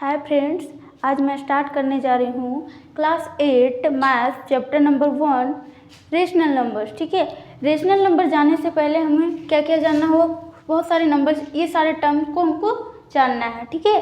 Hi friends, आज मैं start करने जा रही हूँ class 8 math chapter number 1 rational numbers. ठीक है, रेशनल नंबर जानने से पहले हमें क्या क्या जानना होगा, बहुत सारे नंबर्स, ये सारे टर्म्स को हमको जानना है। ठीक है,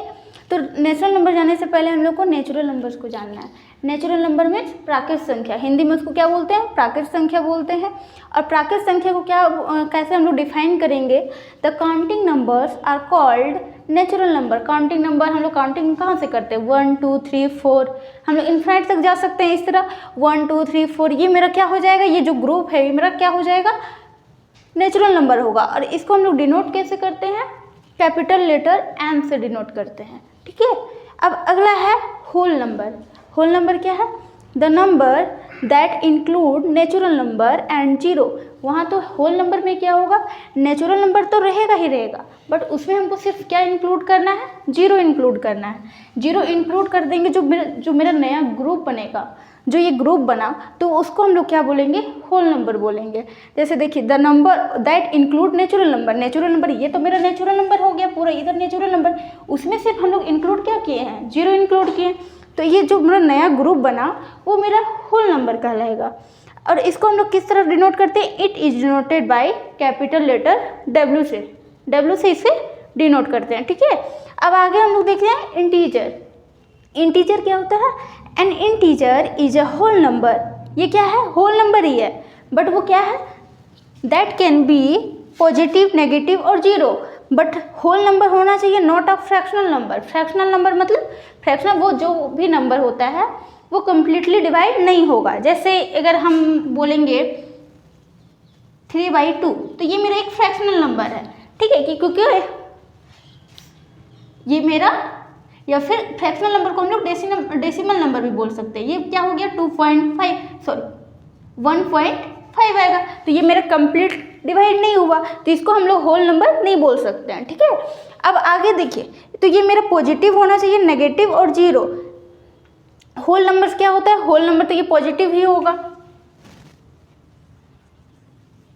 तो नेचुरल नंबर जानने से पहले हम लोग को नेचुरल नंबर्स को जानना है। नेचुरल नंबर में प्राकृत संख्या, हिंदी में उसको क्या बोलते हैं, प्राकृत संख्या बोलते हैं। और प्राकृत संख्या को क्या कैसे हम लोग डिफाइन करेंगे, the counting numbers are called natural number. Counting number हम लोग काउंटिंग कहाँ से करते हैं, 1 2 3 4, हम लोग इनफाइनाइट तक जा सकते हैं। इस तरह 1 2 3 4 ये मेरा क्या हो जाएगा, ये जो ग्रुप है ये मेरा क्या हो जाएगा, नेचुरल नंबर होगा। और इसको हम लोग डिनोट कैसे करते हैं, कैपिटल लेटर एम से डिनोट करते हैं। ठीक है, अब अगला है होल नंबर। होल नंबर क्या है, the number that include natural number and zero. वहाँ तो होल नंबर में क्या होगा, नेचुरल नंबर तो रहेगा ही रहेगा, बट उसमें हमको सिर्फ क्या इंक्लूड करना है, जीरो इंक्लूड करना है। जीरो इंक्लूड कर देंगे, जो मेरा नया ग्रुप बनेगा, जो ये ग्रुप बना, तो उसको हम लोग क्या बोलेंगे, होल नंबर बोलेंगे। जैसे देखिए, the number that include natural number, natural number ये तो मेरा नेचुरल नंबर हो गया पूरा, इधर नेचुरल नंबर, उसमें सिर्फ हम लोग इंक्लूड क्या किए हैं, जीरो इंक्लूड किए, तो ये जो मेरा नया ग्रुप बना वो मेरा होल नंबर कहलाएगा। और इसको हम लोग किस तरह डिनोट करते हैं, it is denoted by capital letter W से इसे डिनोट करते हैं। ठीक है, अब आगे हम लोग देखते हैं इंटीजर। इंटीजर क्या होता है, an integer is a whole number. ये क्या है, होल नंबर ही है, बट वो क्या है, that can be positive, negative और जीरो। बट होल नंबर होना चाहिए, not a fractional number. Fractional number मतलब फ्रैक्शनल वो जो भी नंबर होता है वो कम्प्लीटली डिवाइड नहीं होगा। जैसे अगर हम बोलेंगे 3/2, तो ये मेरा एक फ्रैक्शनल नंबर है। ठीक है, क्योंकि ये मेरा, या फिर फ्रैक्शनल नंबर को हम लोग डेसिमल नंबर भी बोल सकते हैं। ये क्या हो गया, 1.5 आएगा, तो ये मेरा कंप्लीट डिवाइड नहीं हुआ, तो इसको हम लोग होल नंबर नहीं बोल सकते हैं। ठीक है, अब आगे देखिए, तो ये मेरा पॉजिटिव होना चाहिए, नेगेटिव और जीरो। होल नंबर्स क्या होता है, होल नंबर तो ये पॉजिटिव ही होगा।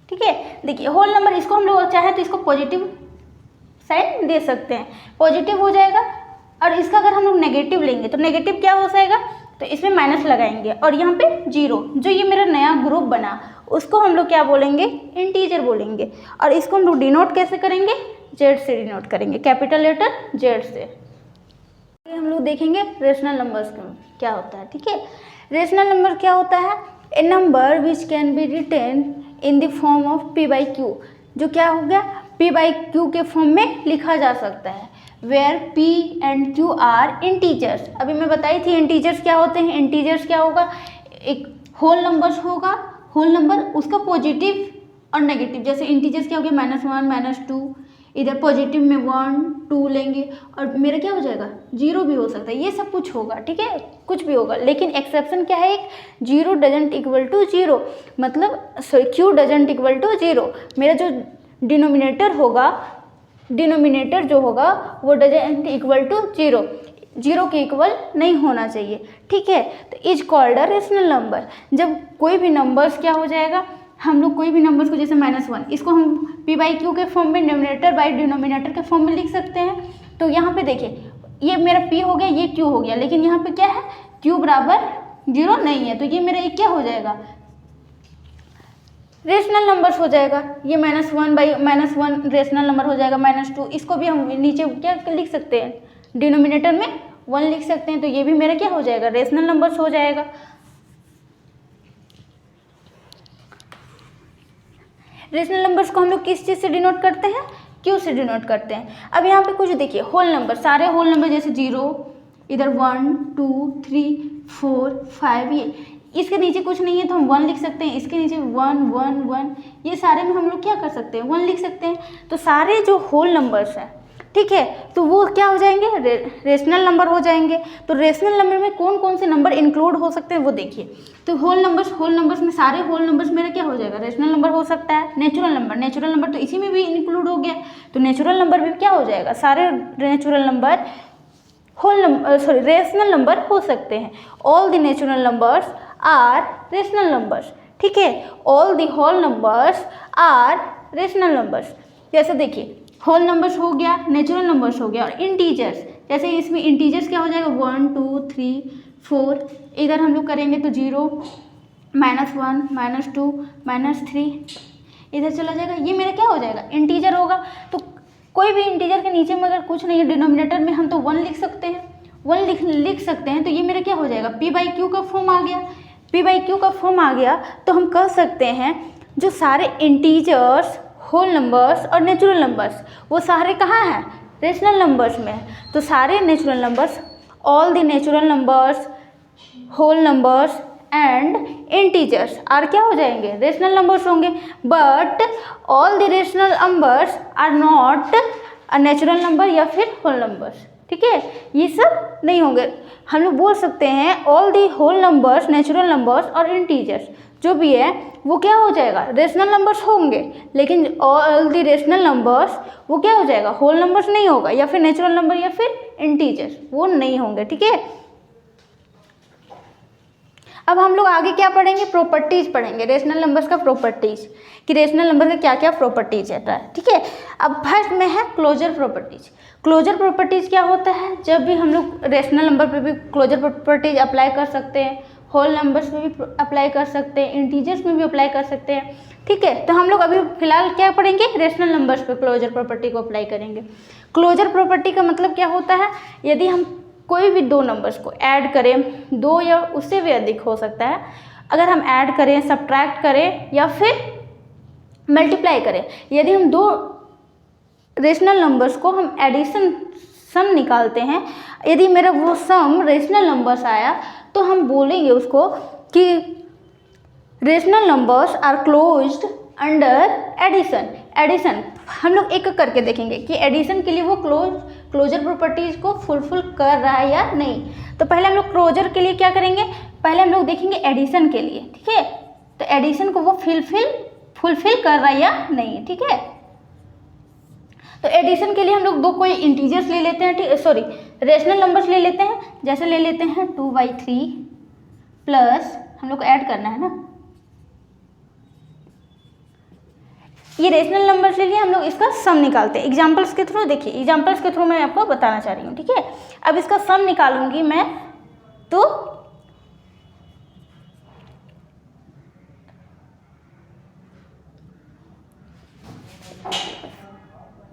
ठीक है, देखिए होल नंबर, इसको हम लोग चाहे तो इसको पॉजिटिव साइन दे सकते हैं, पॉजिटिव हो जाएगा। और इसका अगर हम लोग नेगेटिव लेंगे तो नेगेटिव क्या हो जाएगा, तो इसमें माइनस लगाएंगे और यहाँ पे जीरो। जो ये मेरा नया ग्रुप बना उसको हम लोग क्या बोलेंगे, इंटीजर बोलेंगे। और इसको हम लोग डिनोट कैसे करेंगे, जेड से डिनोट करेंगे, कैपिटल लेटर जेड से। हम लोग देखेंगे रेशनल नंबर्स क्या होता है। ठीक है, रेशनल नंबर क्या होता है, a number which can be written in the form of p/q। जो क्या हो गया, p/q के फॉर्म में लिखा जा सकता है, where p and q are integers. अभी मैं बताई थी इंटीजर्स क्या होते हैं। इंटीजर्स क्या होगा, एक होल नंबर्स होगा, होल नंबर उसका पॉजिटिव और नेगेटिव। जैसे इंटीजर्स क्या हो गया, -1 -2, इधर पॉजिटिव में 1 2 लेंगे और मेरा क्या हो जाएगा, जीरो भी हो सकता है, ये सब कुछ होगा। ठीक है, कुछ भी होगा, लेकिन एक्सेप्शन क्या है, एक zero doesn't equal to zero, मतलब q doesn't equal to zero. मेरा जो डिनोमिनेटर होगा, डिनोमिनेटर जो होगा वो doesn't equal to zero, zero के इक्वल नहीं होना चाहिए। ठीक है, तो is called a rational number. जब कोई भी नंबर्स क्या हो जाएगा, हम लोग कोई भी नंबर्स को, जैसे -1, इसको हम p/q के फॉर्म में, न्यूमरेटर बाय डिनोमिनेटर के फॉर्म में लिख सकते हैं। तो यहाँ पे देखिए, ये मेरा p हो गया, ये q हो गया, लेकिन यहाँ पे क्या है, q बराबर जीरो नहीं है, तो ये मेरा एक क्या हो जाएगा, रेशनल नंबर्स हो जाएगा। ये -1 रेशनल नंबर हो जाएगा, -2, इसको भी हम नीचे क्या लिख सकते हैं, डिनोमिनेटर में 1 लिख सकते हैं, तो ये भी मेरा क्या हो जाएगा, रेशनल नंबर्स हो जाएगा। रेशनल नंबर्स को हम लोग किस चीज़ से डिनोट करते हैं, क्यू से डिनोट करते हैं। अब यहाँ पे कुछ देखिए, होल नंबर, सारे होल नंबर, जैसे 0, इधर 1 2 3 4 5, ये इसके नीचे कुछ नहीं है तो हम 1 लिख सकते हैं, इसके नीचे 1 1 1, ये सारे में हम लोग क्या कर सकते हैं, 1 लिख सकते हैं। तो सारे जो होल नंबर्स हैं, ठीक है, तो वो क्या हो जाएंगे, रेशनल नंबर हो जाएंगे। तो रेशनल नंबर में कौन कौन से नंबर इंक्लूड हो सकते हैं वो देखिए। तो होल नंबर्स में सारे होल नंबर्स मेरा क्या हो जाएगा, रेशनल नंबर हो सकता है। नेचुरल नंबर तो इसी में भी इंक्लूड हो गया, तो नेचुरल नंबर भी क्या हो जाएगा, सारे नेचुरल नंबर रेशनल नंबर हो सकते हैं। All the natural numbers are rational numbers. ठीक है, all the whole numbers are rational numbers. जैसे देखिए, होल नंबर्स हो गया, नेचुरल नंबर्स हो गया, और इंटीजर्स जैसे इसमें इंटीजर्स क्या हो जाएगा 1 2 3 4, इधर हम लोग करेंगे तो 0 -1 -2 -3 इधर चला जाएगा, ये मेरा क्या हो जाएगा इंटीजर होगा। तो कोई भी इंटीजर के नीचे में अगर कुछ नहीं है डिनोमिनेटर में हम तो 1 लिख सकते हैं, 1 लिख सकते हैं, तो ये मेरा क्या हो जाएगा p/q का फॉर्म आ गया। p/q का फॉर्म आ गया तो हम कह सकते हैं जो सारे इंटीजर्स, होल नंबर्स और नेचुरल नंबर्स वो सारे कहाँ हैं रेशनल नंबर्स में है। तो सारे natural numbers, all the natural numbers, whole numbers and integers are क्या हो जाएंगे रेशनल नंबर्स होंगे। But all the rational numbers are not a natural number या फिर होल नंबर्स, ठीक है, ये सब नहीं होंगे। हम लोग बोल सकते हैं all the whole numbers, natural numbers और इंटीजर्स जो भी है वो क्या हो जाएगा रेशनल नंबर्स होंगे, लेकिन ऑल दी रेशनल नंबर्स वो क्या हो जाएगा होल नंबर्स नहीं होगा, या फिर नेचुरल नंबर या फिर इंटीजर्स वो नहीं होंगे, ठीक है। अब हम लोग आगे क्या पढ़ेंगे, प्रॉपर्टीज पढ़ेंगे, रेशनल नंबर्स का प्रॉपर्टीज कि रेशनल नंबर का क्या क्या प्रॉपर्टीज रहता है, ठीक है। अब फर्स्ट में है क्लोजर प्रॉपर्टीज। क्लोजर प्रॉपर्टीज क्या होता है, जब भी हम लोग रेशनल नंबर पे भी क्लोजर प्रॉपर्टीज अप्लाई कर सकते हैं, होल नंबर्स में भी अप्लाई कर सकते हैं, इंटीजर्स में भी अप्लाई कर सकते हैं, ठीक है। तो हम लोग अभी फिलहाल क्या पढ़ेंगे, रेशनल नंबर्स पे क्लोजर प्रॉपर्टी को अप्लाई करेंगे। क्लोजर प्रॉपर्टी का मतलब क्या होता है, यदि हम कोई भी दो नंबर्स को ऐड करें, दो या उससे भी अधिक हो सकता है, अगर हम ऐड करें, सब्ट्रैक्ट करें या फिर मल्टीप्लाई करें, यदि हम दो रेशनल नंबर्स को हम एडिशन सम निकालते हैं, यदि मेरा वो सम रेशनल नंबर्स आया तो हम बोलेंगे उसको कि rational numbers are closed under addition. Addition हम लोग एक करके देखेंगे कि एडिशन के लिए वो क्लोजर प्रॉपर्टीज को फुलफिल कर रहा है या नहीं। तो पहले हम लोग क्लोजर के लिए क्या करेंगे, पहले हम लोग देखेंगे एडिशन के लिए, ठीक है। तो एडिशन को वो फुलफिल कर रहा है या नहीं, ठीक है। तो एडिशन के लिए हम लोग दो कोई इंटीजर्स ले लेते हैं, सॉरी रेशनल नंबर्स ले लेते हैं, जैसे ले लेते हैं 2/3 प्लस हम लोग को ऐड करना है ना, ये रेशनल नंबर्स ले लिए, हम लोग इसका सम निकालते हैं एग्जांपल्स के थ्रू। देखिए एग्जांपल्स के थ्रू मैं आपको बताना चाह रही हूँ, ठीक है। अब इसका सम निकालूंगी मैं, तो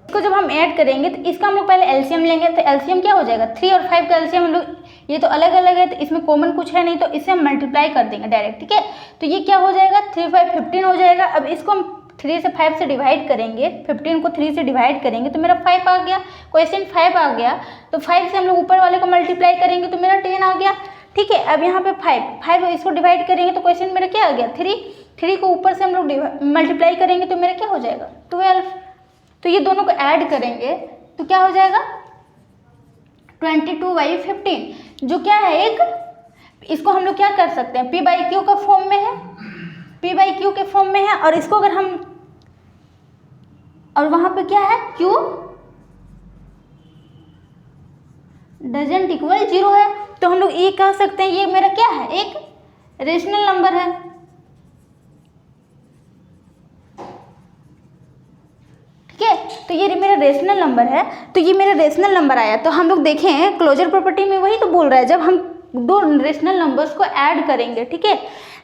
इसको जब हम ऐड करेंगे तो इसका हम लोग पहले एलसीएम लेंगे। तो एलसीएम क्या हो जाएगा 3 और 5 का एलसीएम हम लोग, ये तो अलग अलग है तो इसमें कॉमन कुछ है नहीं, तो इससे हम मल्टीप्लाई कर देंगे डायरेक्ट, ठीक है। तो ये क्या हो जाएगा 3 5 15 हो जाएगा। अब इसको हम 3 से 5 से डिवाइड करेंगे, 15 को 3 से डिवाइड करेंगे तो मेरा 5 आ गया, क्वेश्चन 5 आ गया। तो 5 से हम लोग ऊपर वाले को मल्टीप्लाई करेंगे तो मेरा 10 आ गया, ठीक है। अब यहाँ पे 5 इसको डिवाइड करेंगे तो क्वेश्चन मेरा क्या आ गया 3 को ऊपर से हम लोग मल्टीप्लाई करेंगे तो मेरा क्या हो जाएगा 12। तो ये दोनों को ऐड करेंगे तो क्या हो जाएगा 22/15, जो क्या है एक, इसको हम लोग क्या कर सकते हैं p/q का फॉर्म में है, p/q के फॉर्म में है, और इसको अगर हम, और वहां पे क्या है q डजंट इक्वल 0 है, तो हम लोग ये कह सकते हैं ये मेरा क्या है एक रेशनल नंबर है, ठीक है। तो ये मेरा रेशनल नंबर है, तो ये मेरा रेशनल नंबर आया। तो हम लोग देखें क्लोजर प्रॉपर्टी में वही तो बोल रहा है, जब हम दो रेशनल नंबर्स को ऐड करेंगे, ठीक है,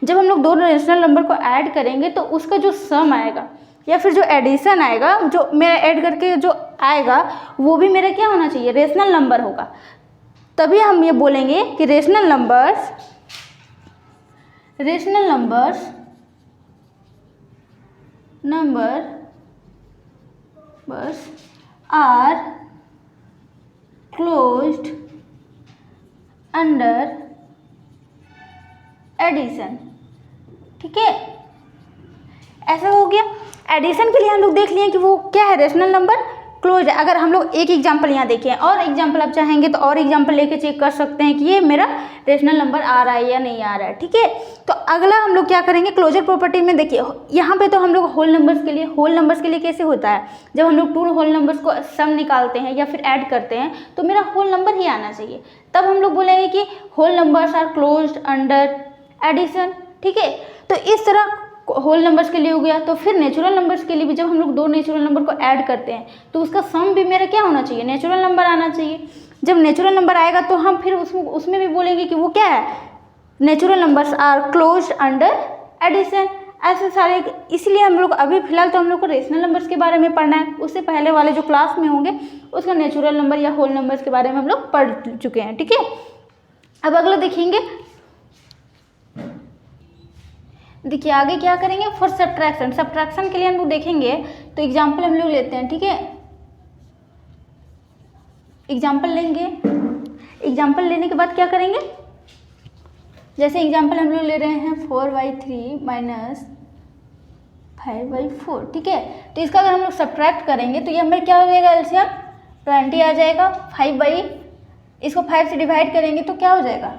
जब हम लोग दो रेशनल नंबर को ऐड करेंगे तो उसका जो सम आएगा या फिर जो एडिशन आएगा, जो मेरा ऐड करके जो आएगा वो भी मेरा क्या होना चाहिए रेशनल नंबर होगा। तभी हम ये बोलेंगे कि rational numbers are closed under addition, ठीक है। ऐसा हो गया। एडिशन के लिए हम लोग देख लिए कि वो क्या है रेशनल नंबर क्लोज है। अगर हम लोग एक एग्जांपल यहाँ देखें, और एग्जांपल आप चाहेंगे तो और एग्जांपल लेके चेक कर सकते हैं कि ये मेरा रेशनल नंबर आ रहा है या नहीं आ रहा है, ठीक है। तो अगला हम लोग क्या करेंगे क्लोजर प्रॉपर्टी में, देखिए यहाँ पे तो हम लोग होल नंबर्स के लिए कैसे होता है, जब हम लोग 2 होल नंबर्स को सम निकालते हैं या फिर ऐड करते हैं तो मेरा होल नंबर ही आना चाहिए, तब हम लोग बोलेंगे कि whole numbers are closed under addition, ठीक है। तो इस तरह होल नंबर्स के लिए हो गया, तो फिर नेचुरल नंबर्स के लिए भी जब हम लोग दो नेचुरल नंबर को ऐड करते हैं तो उसका सम भी मेरा क्या होना चाहिए, नेचुरल नंबर आना चाहिए। जब नेचुरल नंबर आएगा तो हम फिर उसमें भी बोलेंगे कि वो क्या है, natural numbers are closed under addition. ऐसे सारे, इसलिए हम लोग अभी फिलहाल तो हम लोग को रेशनल नंबर्स के बारे में पढ़ना है, उससे पहले वाले जो क्लास में होंगे उसका नेचुरल नंबर या होल नंबर्स के बारे में हम लोग पढ़ चुके हैं। ठीक है, अब अगला देखेंगे, देखिए आगे क्या करेंगे, फॉर सब्ट्रैक्शन। सब्ट्रैक्शन के लिए हम लोग देखेंगे तो एग्जाम्पल हम लोग लेते हैं। ठीक है, एग्जाम्पल लेंगे, एग्जाम्पल लेने के बाद क्या करेंगे, जैसे एग्जाम्पल हम लोग ले रहे हैं 4/3 माइनस 5/4। ठीक है, तो इसका अगर हम लोग सब्ट्रैक्ट करेंगे तो ये हमें क्या हो जाएगा, एलसीएम 20 आ जाएगा। इसको 5 से डिवाइड करेंगे तो क्या हो जाएगा,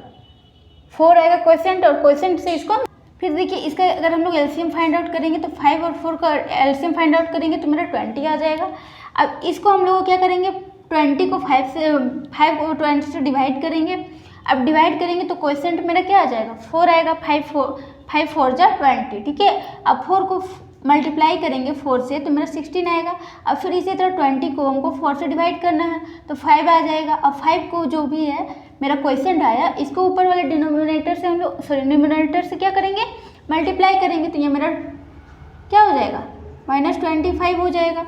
4 आएगा क्वोशिएंट, और क्वोशिएंट से इसको, फिर देखिए इसका अगर हम लोग एलसीएम फाइंड आउट करेंगे तो 5 और 4 का एलसीएम फाइंड आउट करेंगे तो मेरा 20 आ जाएगा। अब इसको हम लोग क्या करेंगे, 20 को 5 और 20 से डिवाइड करेंगे। अब डिवाइड करेंगे तो क्वोशिएंट मेरा क्या आ जाएगा, 4 आएगा। 5 4 जा 20। ठीक है, अब 4 को मल्टीप्लाई करेंगे 4 से तो मेरा 16 आएगा। अब फिर इसी तरह 20 को हमको 4 से डिवाइड करना है तो 5 आ जाएगा। अब 5 को जो भी है मेरा क्वोशिएंट आया, इसको ऊपर वाले डिनोमिनेटर से हम लोग न्यूमरेटर से क्या करेंगे, मल्टीप्लाई करेंगे तो ये मेरा क्या हो जाएगा, -25 हो जाएगा।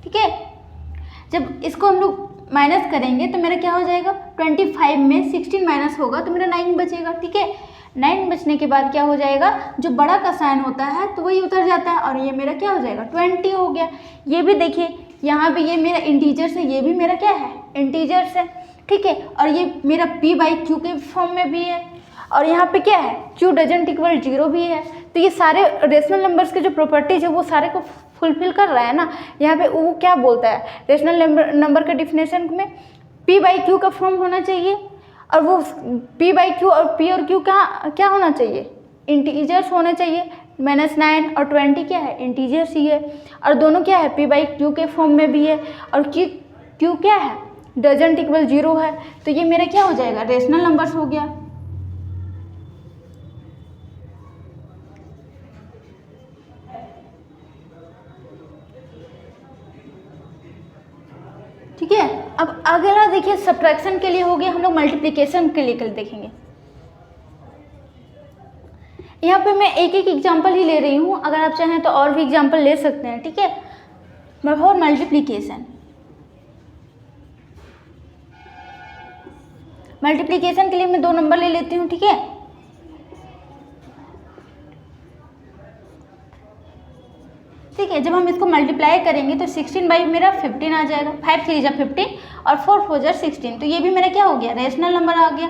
ठीक है, जब इसको हम लोग माइनस करेंगे तो मेरा क्या हो जाएगा, 25 में 16 माइनस होगा तो मेरा 9 बचेगा। ठीक है, 9 बचने के बाद क्या हो जाएगा, जो बड़ा का साइन होता है तो वही उतर जाता है और ये मेरा क्या हो जाएगा, 20 हो गया। ये भी देखिए यहाँ भी ये मेरा इंटीजर्स है, ये भी मेरा क्या है, इंटीजर्स है। ठीक है, और ये मेरा p/q के फॉर्म में भी है, और यहाँ पे क्या है, q डजंट इक्वल 0 भी है। तो ये सारे रेशनल नंबर्स के जो प्रॉपर्टीज है वो सारे को फुलफिल कर रहा है ना। यहाँ पे वो क्या बोलता है, रेशनल नंबर के डिफिनेशन में p/q का फॉर्म होना चाहिए, और वो p/q और p और q क्या होना चाहिए, इंटीजर्स होने चाहिए। -9 और 20 क्या है, इंटीजर्स ही है, और दोनों क्या है, p/q के फॉर्म में भी है, और q क्या है, डजंट इक्वल 0 है। तो ये मेरा क्या हो जाएगा, रेशनल नंबर्स हो गया। ठीक है, अब अगला देखिए सब्ट्रैक्शन के लिए हो गया, हम लोग मल्टीप्लिकेशन के लिए कल देखेंगे। यहाँ पे मैं एक एक एग्जांपल ही ले रही हूँ, अगर आप चाहें तो और भी एग्जांपल ले सकते हैं। ठीक है, फॉर मल्टीप्लिकेशन, मल्टीप्लिकेशन के लिए मैं 2 नंबर ले लेती हूँ। ठीक है, ठीक है, जब हम इसको मल्टीप्लाई करेंगे तो 16 मेरा 15 आ जाएगा। 5 3 जा 15 और 4 4 जा 16, तो ये भी मेरा क्या हो गया, रेशनल नंबर आ गया।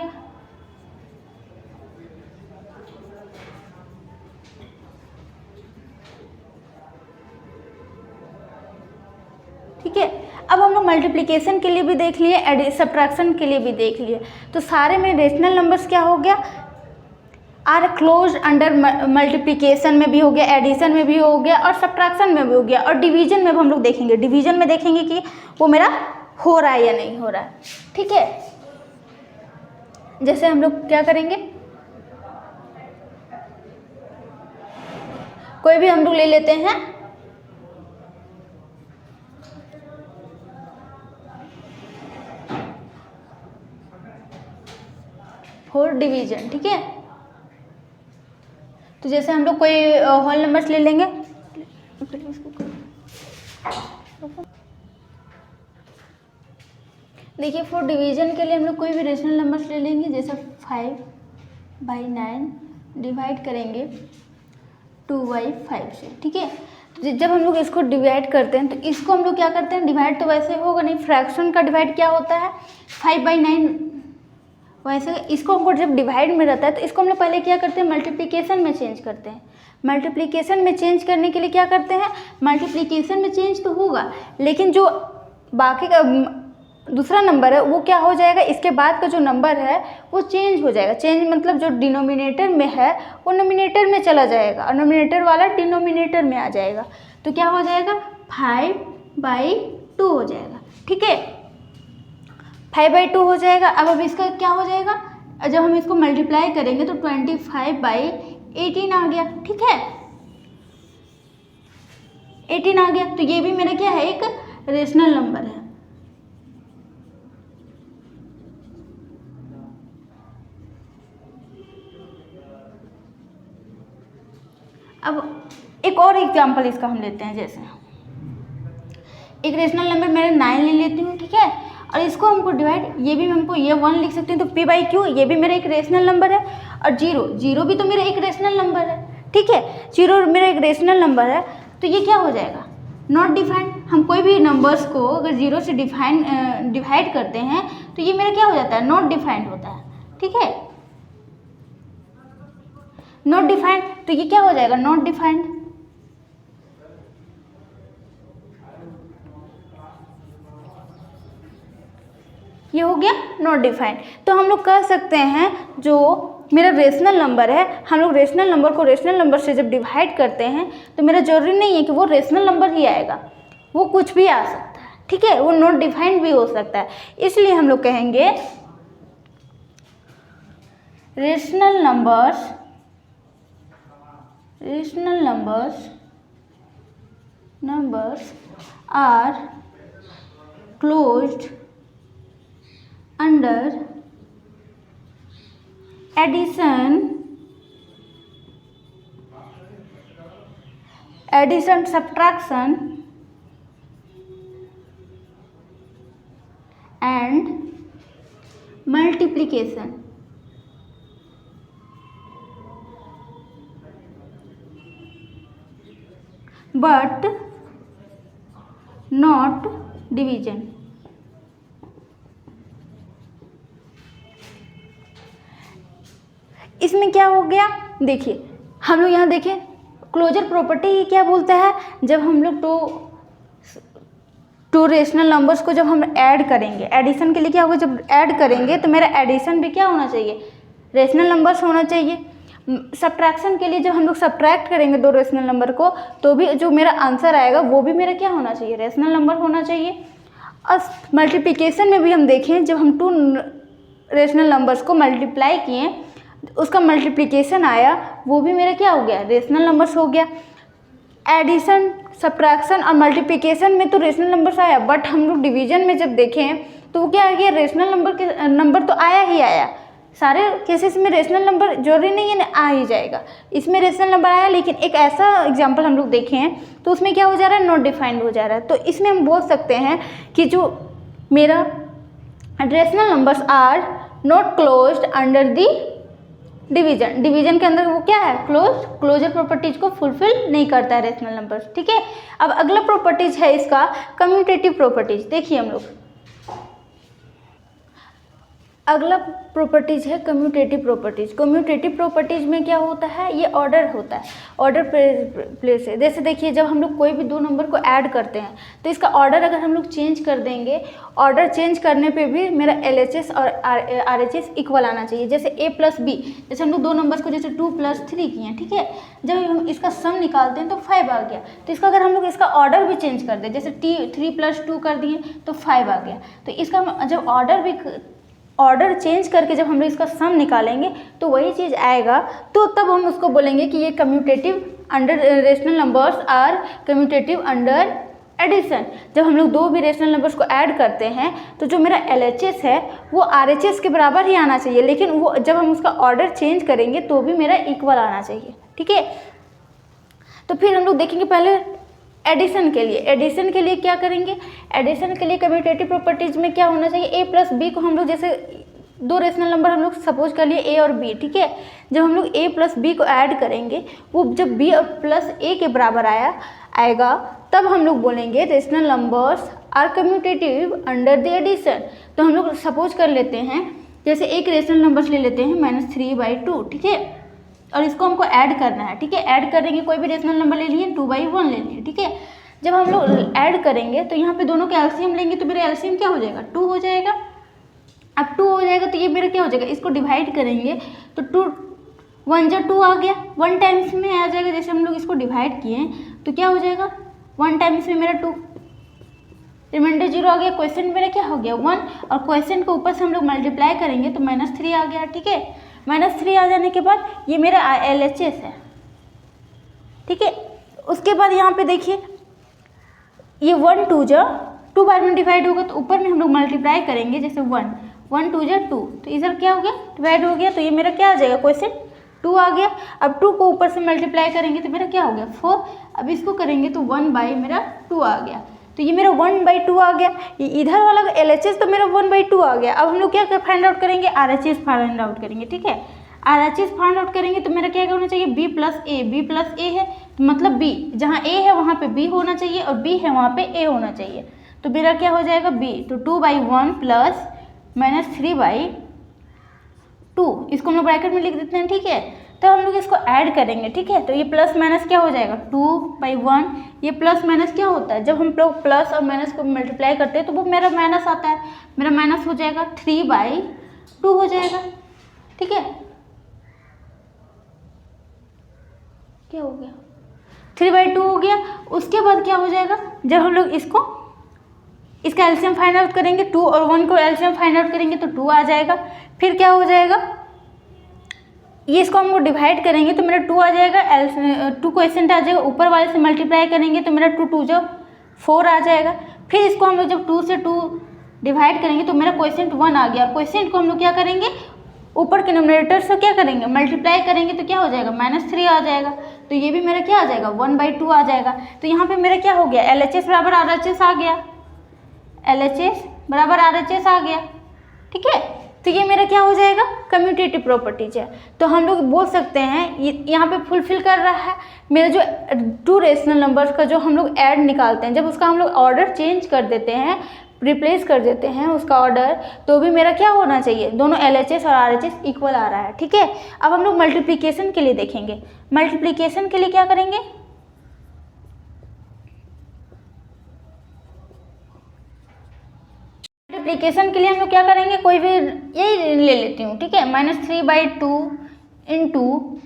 ठीक है, अब हम लोग मल्टीप्लिकेशन के लिए भी देख लिए, सब्ट्रैक्शन के लिए भी देख लिए, तो सारे में रेशनल नंबर्स क्या हो गया, आर क्लोज अंडर मल्टीप्लिकेशन में भी हो गया, एडिशन में भी हो गया, और सब्ट्रैक्शन में भी हो गया, और डिवीजन में भी हम लोग देखेंगे। डिवीजन में देखेंगे कि वो मेरा हो रहा है या नहीं हो रहा है। ठीक है, जैसे हम लोग क्या करेंगे, कोई भी हम लोग ले लेते हैं, फोर डिवीजन। ठीक है, तो जैसे हम लोग कोई होल नंबर्स ले लेंगे, देखिए फॉर डिवीजन के लिए हम लोग कोई भी रेशनल नंबर्स ले लेंगे, जैसे 5/9 डिवाइड करेंगे 2/5 से। ठीक है, तो जब हम लोग इसको डिवाइड करते हैं तो इसको हम लोग क्या करते हैं, डिवाइड तो वैसे होगा नहीं, फ्रैक्शन का डिवाइड क्या होता है, 5/9, वैसे इसको हमको जब डिवाइड में रहता है तो इसको हम लोग पहले क्या करते हैं, मल्टीप्लिकेशन में चेंज करते हैं। मल्टीप्लिकेशन में चेंज करने के लिए क्या करते हैं, मल्टीप्लिकेशन में चेंज तो होगा, लेकिन जो बाकी का दूसरा नंबर है वो क्या हो जाएगा, इसके बाद का जो नंबर है वो चेंज हो जाएगा। चेंज मतलब जो डिनोमिनेटर में है वो नोमिनेटर में चला जाएगा, और नोमिनेटर वाला डिनोमिनेटर में आ जाएगा, तो क्या हो जाएगा, 5/2 हो जाएगा। ठीक है, 5/2 हो जाएगा। अब इसका क्या हो जाएगा, जब हम इसको मल्टीप्लाई करेंगे तो 25/18 आ गया। ठीक है, 18 आ गया। तो ये भी मेरा क्या है, एक रेशनल नंबर है। अब एक और एग्जाम्पल इसका हम लेते हैं, जैसे एक रेशनल नंबर मेरा 9 ले लेती हूँ, ठीक है, और इसको हमको डिवाइड, ये भी हमको ये 1 लिख सकते हैं, तो p/q ये भी मेरा एक रेशनल नंबर है, और 0 भी तो मेरा एक रेशनल नंबर है, ठीक है, 0 मेरा एक रेशनल नंबर है। तो ये क्या हो जाएगा, नॉट डिफाइंड। हम कोई भी नंबर्स को अगर 0 से डिवाइड करते हैं तो ये मेरा क्या हो जाता है, नॉट डिफाइंड होता है, ठीक है, नॉट डिफाइंड। तो ये क्या हो जाएगा, नॉट डिफाइंड। ये हो गया नॉट डिफाइंड। तो हम लोग कह सकते हैं जो मेरा रेशनल नंबर है, हम लोग रेशनल नंबर को रेशनल नंबर से जब डिवाइड करते हैं तो मेरा जरूरी नहीं है कि वो रेशनल नंबर ही आएगा, वो कुछ भी आ सकता है, ठीक है, वो नॉट डिफाइंड भी हो सकता है। इसलिए हम लोग कहेंगे rational numbers are closed under addition, subtraction and multiplication. But not division. इसमें क्या हो गया, देखिए हम लोग यहाँ देखें क्लोजर प्रॉपर्टी क्या बोलता है, जब हम लोग टू रेशनल नंबर्स को जब हम ऐड करेंगे, एडिशन के लिए क्या होगा, जब ऐड करेंगे तो मेरा एडिशन भी क्या होना चाहिए, रेशनल नंबर्स होना चाहिए। सब्ट्रैक्शन के लिए जब हम लोग सब्ट्रैक्ट करेंगे दो रेशनल नंबर को, तो भी जो मेरा आंसर आएगा वो भी मेरा क्या होना चाहिए, रेशनल नंबर होना चाहिए। और मल्टीप्लिकेशन में भी हम देखें, जब हम 2 रेशनल नंबर्स को मल्टीप्लाई किए, उसका मल्टीप्लिकेशन आया, वो भी मेरा क्या हो गया, रेशनल नंबर्स हो गया। एडिशन, सब्ट्रैक्शन और मल्टीप्लिकेशन में तो रेशनल नंबर्स आया, बट हम लोग डिवीजन में जब देखें तो वो क्या आ गया, रेशनल नंबर तो आया ही आया। सारे केसेस में रेशनल नंबर जरूरी नहीं है ना, आ ही जाएगा। इसमें रेशनल नंबर आया, लेकिन एक ऐसा एग्जांपल हम लोग देखे हैं तो उसमें क्या हो जा रहा है, नॉट डिफाइंड हो जा रहा है। तो इसमें हम बोल सकते हैं कि जो मेरा rational numbers are not closed under the division के अंदर वो क्या है, क्लोजर प्रॉपर्टीज को फुलफिल नहीं करता है रेशनल नंबर, ठीक है। अब अगला प्रॉपर्टीज है इसका कम्यूटेटिव प्रॉपर्टीज। देखिए हम लोग अगला प्रॉपर्टीज है कम्यूटेटिव प्रॉपर्टीज। कम्यूटेटिव प्रॉपर्टीज में क्या होता है, ये ऑर्डर होता है, ऑर्डर प्लेस है। जैसे देखिए जब हम लोग कोई भी 2 नंबर को ऐड करते हैं तो इसका ऑर्डर अगर हम लोग चेंज कर देंगे, ऑर्डर चेंज करने पे भी मेरा LHS और RHS इक्वल आना चाहिए। जैसे A + B, जैसे हम लोग 2 नंबर्स को जैसे 2 + 3 किए हैं, ठीक है, जब हम इसका सम निकालते हैं तो 5 आ गया। तो इसका अगर हम लोग इसका ऑर्डर भी चेंज कर दें, जैसे 3 + 2 कर दिए तो 5 आ गया। तो इसका जब ऑर्डर चेंज करके जब हम लोग इसका सम निकालेंगे तो वही चीज़ आएगा, तो तब हम उसको बोलेंगे कि ये commutative under rational numbers are commutative under addition. जब हम लोग 2 भी रेशनल नंबर्स को ऐड करते हैं तो जो मेरा LHS है वो RHS के बराबर ही आना चाहिए, लेकिन वो जब हम उसका ऑर्डर चेंज करेंगे तो भी मेरा इक्वल आना चाहिए, ठीक है। तो फिर हम लोग देखेंगे पहले एडिशन के लिए क्या करेंगे, एडिशन के लिए कम्यूटेटिव प्रॉपर्टीज में क्या होना चाहिए, A + B को हम लोग जैसे 2 रेशनल नंबर हम लोग सपोज कर लिए A और B, ठीक है। जब हम लोग A + B को ऐड करेंगे, वो जब B + A के बराबर आएगा तब हम लोग बोलेंगे rational numbers are commutative under the addition. तो हम लोग सपोज कर लेते हैं, जैसे एक रेशनल नंबर्स ले लेते हैं -3/2, ठीक है, और इसको हमको ऐड करना है, ठीक है। ऐड करेंगे, कोई भी रेशनल नंबर ले लिए, 2/1 ले लिए, ठीक है। जब हम लोग ऐड करेंगे तो यहाँ पे दोनों का एलसीएम लेंगे तो मेरा एलसीएम क्या हो जाएगा, 2 हो जाएगा। अब 2 हो जाएगा तो ये मेरा क्या हो जाएगा, इसको डिवाइड करेंगे तो 2 1 × 2 आ गया, 1 टाइम्स में आ जाएगा। जैसे हम लोग इसको डिवाइड किए तो क्या हो जाएगा, 1 टाइम्स में मेरा 2, रिमाइंडर 0 आ गया। क्वेश्चन मेरा क्या हो गया 1, और क्वेश्चन के ऊपर से हम लोग मल्टीप्लाई करेंगे तो -3 आ गया, ठीक है। -3 आ जाने के बाद ये मेरा LHS है, ठीक है। उसके बाद यहाँ पे देखिए ये 1 2 जा 2 बार में डिवाइड होगा तो ऊपर में हम लोग मल्टीप्लाई करेंगे, जैसे 1 1 2 जा 2, तो इधर क्या हो गया डिवाइड हो गया, तो ये मेरा क्या आ जाएगा क्वेश्चन 2 आ गया। अब 2 को ऊपर से मल्टीप्लाई करेंगे तो मेरा क्या हो गया 4, अब इसको करेंगे तो 1 मेरा 2 आ गया, तो ये मेरा 1/2 आ गया। ये इधर वाला LHS तो मेरा 1/2 आ गया। अब हम लोग क्या फाइंड आउट करेंगे, RHS फाइंड आउट करेंगे, ठीक है। RHS फाइंड आउट करेंगे तो मेरा क्या होना चाहिए B + A है, तो मतलब B जहाँ A है वहाँ पे B होना चाहिए और B है वहाँ पे A होना चाहिए, तो मेरा क्या हो जाएगा B, तो 2/1 प्लस -3/2, इसको हम लोग ब्रैकेट में लिख देते हैं, ठीक है। तो हम लोग इसको ऐड करेंगे, ठीक है, तो ये प्लस माइनस क्या हो जाएगा 2/1, ये प्लस माइनस क्या होता है, जब हम लोग प्लस और माइनस को मल्टीप्लाई करते हैं तो वो मेरा माइनस आता है, मेरा माइनस हो जाएगा 3/2 हो जाएगा, ठीक है। क्या हो गया 3/2 हो गया। उसके बाद क्या हो जाएगा, जब हम लोग इसका एलसीएम फाइंड आउट करेंगे, 2 और 1 को एलसीएम फाइंड आउट करेंगे तो 2 आ जाएगा। फिर क्या हो जाएगा, ये इसको हम लोग डिवाइड करेंगे तो मेरा 2 आ जाएगा, 2 क्वेश्चन आ जाएगा, ऊपर वाले से मल्टीप्लाई करेंगे तो मेरा 2 2 जो 4 आ जाएगा। फिर इसको हम लोग जब 2 से 2 डिवाइड करेंगे तो मेरा क्वेश्चन 1 आ गया, और क्वेश्चन को हम लोग क्या करेंगे ऊपर के न्यूमरेटर से क्या करेंगे मल्टीप्लाई करेंगे तो क्या हो जाएगा -3 आ जाएगा, तो ये भी मेरा क्या आ जाएगा 1/2 आ जाएगा। तो यहाँ पे मेरा क्या हो गया LHS बराबर RHS आ गया, LHS बराबर RHS आ गया, ठीक है। तो ये मेरा क्या हो जाएगा कम्यूटेटिव प्रॉपर्टीज है। तो हम लोग बोल सकते हैं ये यहाँ पे फुलफिल कर रहा है मेरा जो 2 रेशनल नंबर्स का जो हम लोग ऐड निकालते हैं, जब उसका हम लोग ऑर्डर चेंज कर देते हैं, रिप्लेस कर देते हैं उसका ऑर्डर, तो भी मेरा क्या होना चाहिए दोनों LHS और RHS इक्वल आ रहा है, ठीक है। अब हम लोग मल्टीप्लिकेशन के लिए देखेंगे, मल्टीप्लिकेशन के लिए क्या करेंगे, मल्टीप्लिकेशन के लिए हम लोग क्या करेंगे, कोई भी यही ले लेती हूँ, ठीक है, -3/2 इंटू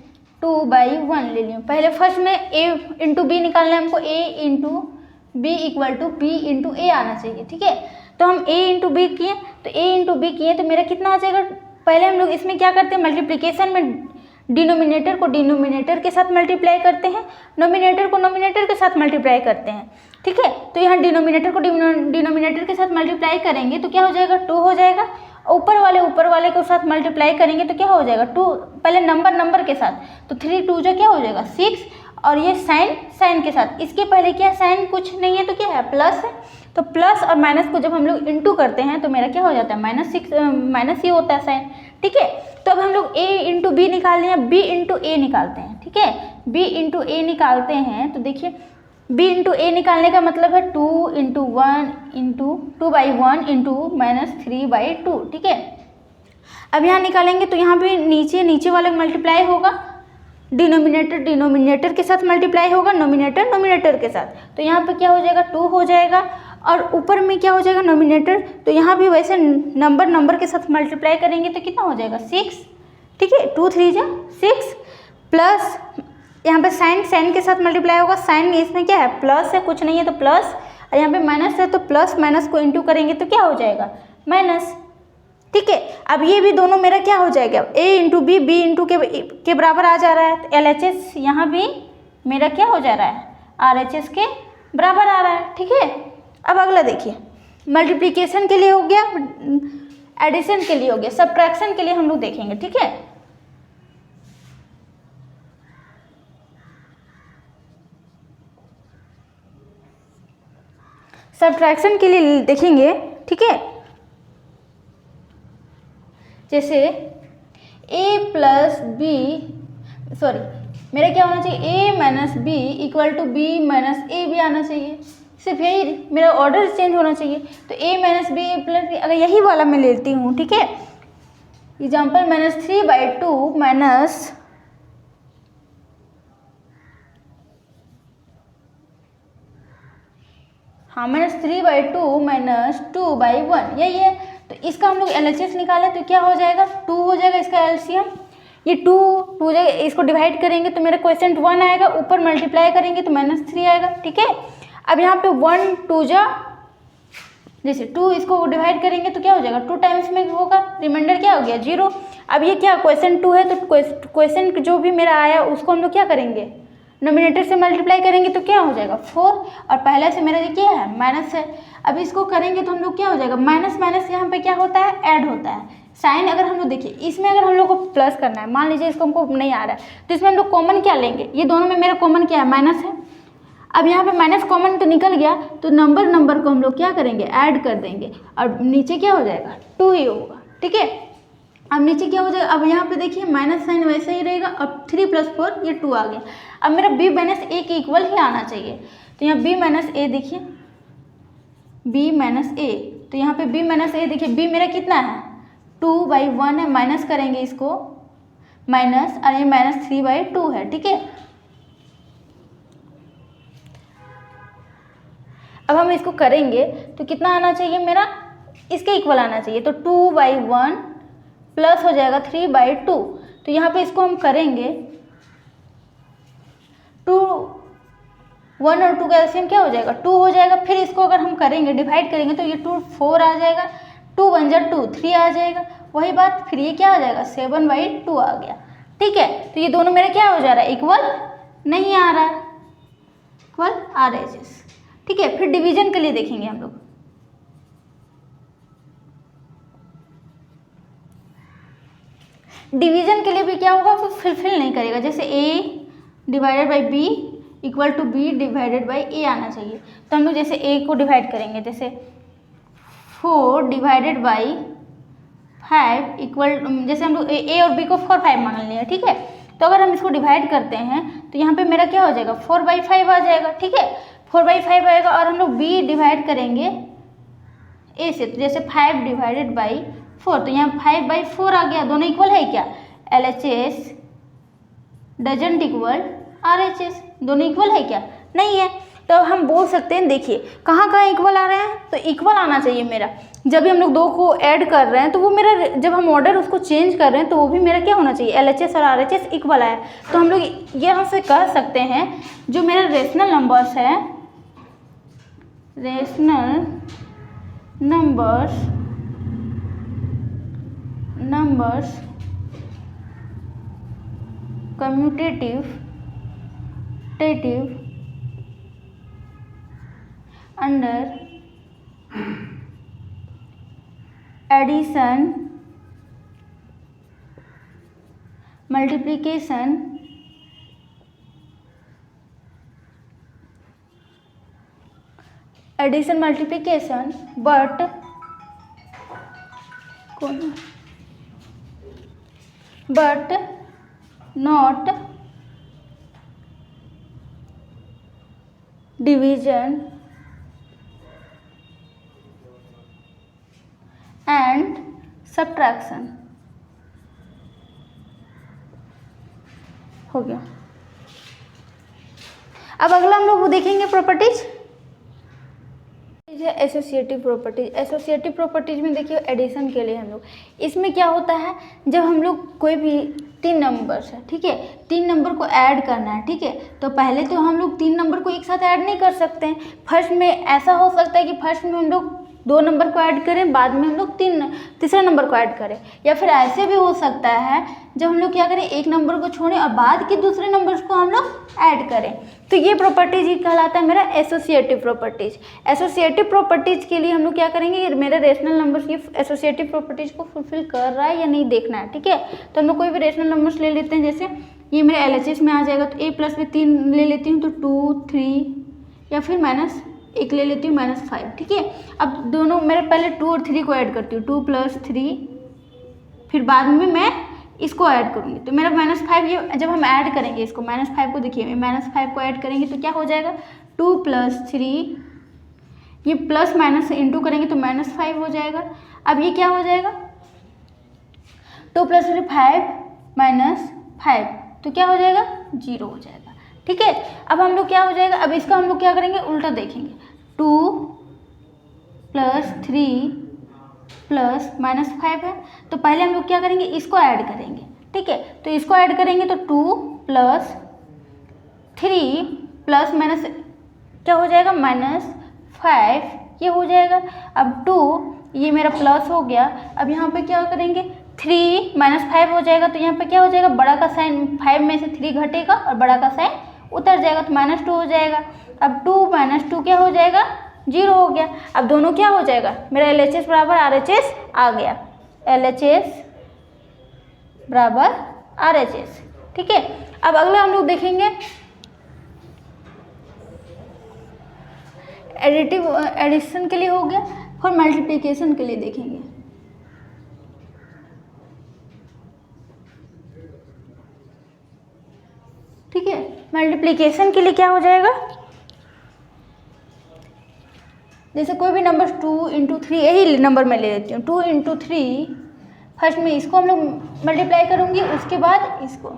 2/1 ले लिया। पहले फर्स्ट में A इंटू B निकालना है हमको, A into B equal to B into A आना चाहिए, ठीक है। तो हम A इंटू B किए, तो A इंटू B किए तो मेरा कितना आ जाएगा, पहले हम लोग इसमें क्या करते हैं मल्टीप्लिकेशन में डिनोमिनेटर को डिनोमिनेटर के साथ मल्टीप्लाई करते हैं, नोमिनेटर को नोमिनेटर के साथ मल्टीप्लाई करते हैं, ठीक है। तो यहाँ डिनोमिनेटर को डिनोमिनेटर के साथ मल्टीप्लाई करेंगे तो क्या हो जाएगा 2 हो जाएगा, ऊपर वाले के साथ मल्टीप्लाई करेंगे तो क्या हो जाएगा 2, पहले नंबर के साथ, तो 3 2 जो क्या हो जाएगा 6, और ये साइन के साथ, इसके पहले क्या साइन कुछ नहीं है तो क्या है प्लस है, तो प्लस और माइनस को जब हम लोग इंटू करते हैं तो मेरा क्या हो जाता है -6 माइनस ही होता है साइन, ठीक है। तो अब हम लोग A इंटू B निकाल लिया, B इंटू A निकालते हैं, ठीक है, B इंटू A निकालते हैं तो देखिए B इंटू A निकालने का मतलब है 2 इंटू 1 इंटू 2/1 इंटू -3/2, ठीक है। अब यहाँ निकालेंगे तो यहाँ पे नीचे वाले मल्टीप्लाई होगा, डिनोमिनेटर के साथ मल्टीप्लाई होगा, नोमिनेटर के साथ, तो यहाँ पे क्या हो जाएगा 2 हो जाएगा, और ऊपर में क्या हो जाएगा नोमिनेटर, तो यहाँ भी वैसे नंबर के साथ मल्टीप्लाई करेंगे तो कितना हो जाएगा 6, ठीक है, 2 3 जा 6 प्लस यहाँ पे साइन के साथ मल्टीप्लाई होगा, साइन इसमें क्या है प्लस है, कुछ नहीं है तो प्लस, और यहाँ पे माइनस है तो प्लस माइनस को इंटू करेंगे तो क्या हो जाएगा माइनस, ठीक है। अब ये भी दोनों मेरा क्या हो जाएगा A into B B into के बराबर आ जा रहा है, तो LHS यहाँ भी मेरा क्या हो जा रहा है RHS के बराबर आ रहा है, ठीक है। अब अगला देखिए, मल्टीप्लिकेशन के लिए हो गया, एडिशन के लिए हो गया, सब्ट्रैक्शन के लिए हम लोग देखेंगे, ठीक है। सब्ट्रैक्शन के लिए देखेंगे, ठीक है, जैसे A प्लस B, सॉरी मेरा क्या होना चाहिए A minus B equal to B minus A भी आना चाहिए, सिर्फ यही मेरा ऑर्डर चेंज होना चाहिए, तो A minus B plus B, अगर यही वाला मैं लेती हूँ, ठीक है, एग्जाम्पल -3/2 माइनस -3/2 माइनस 2/1 यही है, तो इसका हम लोग LHS निकालें तो क्या हो जाएगा 2 हो जाएगा इसका LCM, ये 2 जाएगा, इसको डिवाइड करेंगे तो मेरा क्वेश्चन 1 आएगा, ऊपर मल्टीप्लाई करेंगे तो -3 आएगा, ठीक है। अब यहाँ पे 1 2 जा, जैसे 2 इसको डिवाइड करेंगे तो क्या हो जाएगा 2 टाइम्स में होगा, रिमाइंडर क्या हो गया 0। अब ये क्या क्वेश्चन 2 है तो क्वेश्चन जो भी मेरा आया उसको हम लोग क्या करेंगे नोमिनेटर से मल्टीप्लाई करेंगे तो क्या हो जाएगा 4, और पहले से मेरा ये क्या है माइनस है। अब इसको करेंगे तो हम लोग क्या हो जाएगा माइनस माइनस यहाँ पे क्या होता है ऐड होता है। साइन अगर हम लोग देखिए इसमें अगर हम लोग को प्लस करना है, मान लीजिए इसको हमको नहीं आ रहा है तो इसमें हम लोग कॉमन क्या लेंगे, ये दोनों में मेरा कॉमन क्या है माइनस है। अब यहाँ पे माइनस कॉमन तो निकल गया तो नंबर को हम लोग क्या करेंगे ऐड कर देंगे और नीचे क्या हो जाएगा 2 ही होगा, ठीक है। अब नीचे क्या हो जाएगा, अब यहाँ पे देखिए माइनस साइन वैसा ही रहेगा, अब 3 + 4 ये 2 आ गया। अब मेरा b - a के इक्वल ही आना चाहिए, तो यहाँ b - a देखिए b - a, तो यहाँ पे b - a देखिए b मेरा कितना है 2/1 है, माइनस करेंगे इसको माइनस, और ये -3/2 है, ठीक है। अब हम इसको करेंगे तो कितना आना चाहिए मेरा इसके इक्वल आना चाहिए, तो 2/1 प्लस हो जाएगा 3/2, तो यहाँ पे इसको हम करेंगे 2 1 और 2 का एलसीएम क्या हो जाएगा 2 हो जाएगा। फिर इसको अगर हम करेंगे डिवाइड करेंगे तो ये 2 4 आ जाएगा, 2 1 जा 2 3 आ जाएगा, वही बात फिर ये क्या आ जाएगा 7/2 आ गया, ठीक है। तो ये दोनों मेरा क्या हो जा रहा है इक्वल नहीं आ रहा है, इक्वल RHS, ठीक है। फिर डिवीजन के लिए देखेंगे हम लोग, डिवीजन के लिए भी क्या होगा वो फुलफिल नहीं करेगा, जैसे A/B इक्वल टू B/A आना चाहिए। तो हम लोग जैसे A को डिवाइड करेंगे, जैसे 4/5 इक्वल, जैसे हम लोग A और B को 4 5 मान लिया, ठीक है। तो अगर हम इसको डिवाइड करते हैं तो यहाँ पे मेरा क्या हो जाएगा 4/5 आ जाएगा, ठीक है 4/5 आएगा। और हम लोग B डिवाइड करेंगे A से, तो जैसे 5/4, तो यहाँ 5/4 आ गया, दोनों इक्वल है क्या, LHS डजंट इक्वल RHS, दोनों इक्वल है क्या नहीं है। तो हम बोल सकते हैं देखिए कहाँ कहाँ इक्वल आ रहे हैं, तो इक्वल आना चाहिए मेरा जब भी हम लोग दो को ऐड कर रहे हैं, तो वो मेरा जब हम ऑर्डर उसको चेंज कर रहे हैं तो वो भी मेरा क्या होना चाहिए LHS और RHS इक्वल आया। तो हम लोग ये हमसे कह सकते हैं जो मेरा रेशनल नंबर्स है, rational numbers commutative under addition multiplication but not division and subtraction हो गया। अब अगला हम लोग वो देखेंगे प्रॉपर्टीज, एसोसिएटिव प्रॉपर्टीज में देखिए एडिशन के लिए हम लोग इसमें क्या होता है, जब हम लोग कोई भी 3 नंबर्स है, ठीक है 3 नंबर को ऐड करना है, ठीक है। तो पहले तो हम लोग 3 नंबर को एक साथ ऐड नहीं कर सकते हैं। फर्स्ट में ऐसा हो सकता है कि फर्स्ट में हम लोग 2 नंबर को ऐड करें, बाद में हम लोग तीसरा नंबर को ऐड करें, या फिर ऐसे भी हो सकता है जब हम लोग क्या करें एक नंबर को छोड़ें और बाद के दूसरे नंबर्स को हम लोग ऐड करें। तो ये प्रॉपर्टीज ही कहलाता है मेरा एसोसिएटिव प्रॉपर्टीज। एसोसिएटिव प्रॉपर्टीज के लिए हम लोग क्या करेंगे, मेरा रेशनल नंबर्स की एसोसिएटिव प्रॉपर्टीज को फुलफिल कर रहा है या नहीं देखना है, ठीक है। तो हम लोग कोई भी रेशनल नंबर्स ले लेते हैं, जैसे ये मेरा LHS में आ जाएगा, तो A+ में 3 ले लेती हूँ तो 2 3, या फिर -1 ले लेती हूँ -5, ठीक है। अब दोनों मेरे पहले 2 और 3 को ऐड करती हूँ, 2 + 3, फिर बाद में मैं इसको ऐड करूँगी, तो मेरा -5 ये जब हम ऐड करेंगे इसको -5 को देखिए -5 को ऐड करेंगे तो क्या हो जाएगा 2 + 3, ये प्लस माइनस इंटू करेंगे तो -5 हो जाएगा। अब ये क्या हो जाएगा 2 + 3 5 -5, तो क्या हो जाएगा 0 हो जाएगा, ठीक है। अब हम लोग क्या हो जाएगा, अब इसका हम लोग क्या करेंगे उल्टा देखेंगे, 2 + 3 प्लस -5 है, तो पहले हम लोग क्या करेंगे इसको ऐड करेंगे, ठीक है। तो इसको ऐड करेंगे तो 2 + 3 प्लस माइनस क्या हो जाएगा -5 ये हो जाएगा। अब 2 ये मेरा प्लस हो गया। अब यहाँ पे क्या करेंगे 3 -5 हो जाएगा, तो यहाँ पे क्या हो जाएगा बड़ा का साइन 5 में से 3 घटेगा और बड़ा का साइन उतर जाएगा तो -2 हो जाएगा। अब 2 - 2 क्या हो जाएगा, 0 हो गया। अब दोनों क्या हो जाएगा, मेरा LHS बराबर RHS आ गया, LHS बराबर RHS। ठीक है, अब अगला हम लोग देखेंगे एडिशन के लिए हो गया, और मल्टीप्लिकेशन के लिए देखेंगे। ठीक है, मल्टीप्लिकेशन के लिए क्या हो जाएगा, जैसे कोई भी नंबर 2 × 3, यही नंबर मैं ले लेती हूँ, 2 × 3, फर्स्ट में इसको हम लोग मल्टीप्लाई करूँगी, उसके बाद इसको।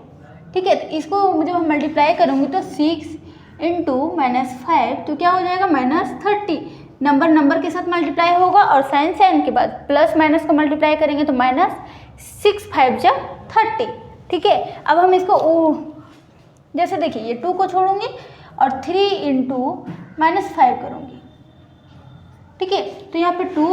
ठीक है, तो इसको जब हम मल्टीप्लाई करूँगी तो 6 × -5 तो क्या हो जाएगा, -30। नंबर के साथ मल्टीप्लाई होगा और साइन के बाद प्लस माइनस को मल्टीप्लाई करेंगे तो -6 5 जा 30। ठीक है, अब हम इसको जैसे देखिए ये 2 को छोड़ूंगी और 3 × -5 करूँगी। ठीक है, तो यहाँ पे 2